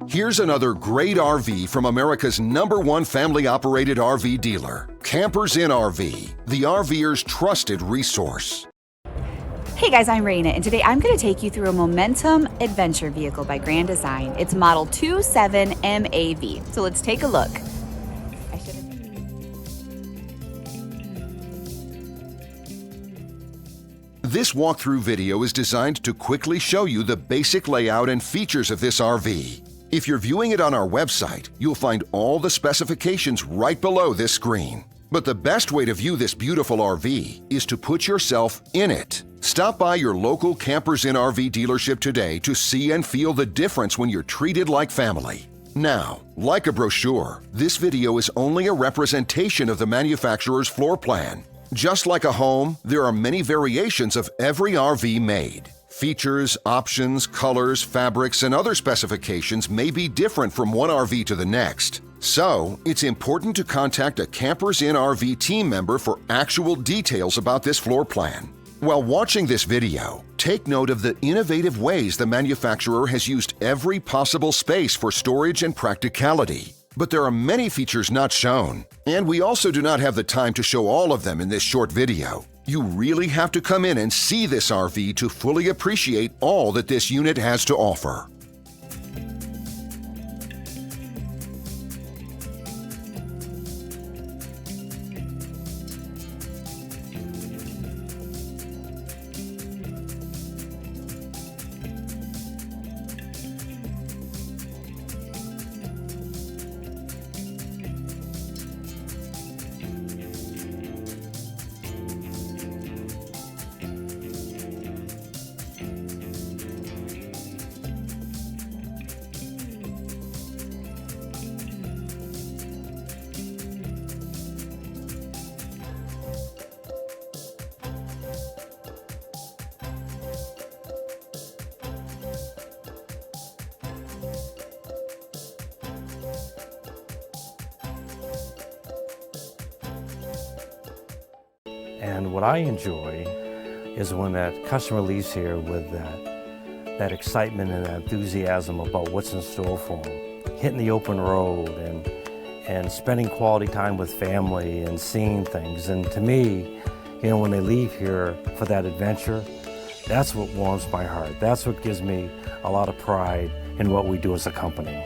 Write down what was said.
Here's another great RV from America's #1 family-operated RV dealer, Campers Inn RV, the RVer's trusted resource. Hey guys, I'm Raina, and today I'm going to take you through a Momentum adventure vehicle by Grand Design. It's model 27MAV. So let's take a look. This walkthrough video is designed to quickly show you the basic layout and features of this RV. If you're viewing it on our website, you'll find all the specifications right below this screen. But the best way to view this beautiful RV is to put yourself in it. Stop by your local Campers Inn RV dealership today to see and feel the difference when you're treated like family. Now, like a brochure, this video is only a representation of the manufacturer's floor plan. Just like a home, there are many variations of every RV made. Features, options, colors, fabrics, and other specifications may be different from one RV to the next. So, it's important to contact a Campers Inn RV team member for actual details about this floor plan. While watching this video, take note of the innovative ways the manufacturer has used every possible space for storage and practicality. But there are many features not shown, and we also do not have the time to show all of them in this short video. You really have to come in and see this RV to fully appreciate all that this unit has to offer. And what I enjoy is when that customer leaves here with that excitement and that enthusiasm about what's in store for them. Hitting the open road and spending quality time with family and seeing things. And to me, you know, when they leave here for that adventure, that's what warms my heart. That's what gives me a lot of pride in what we do as a company.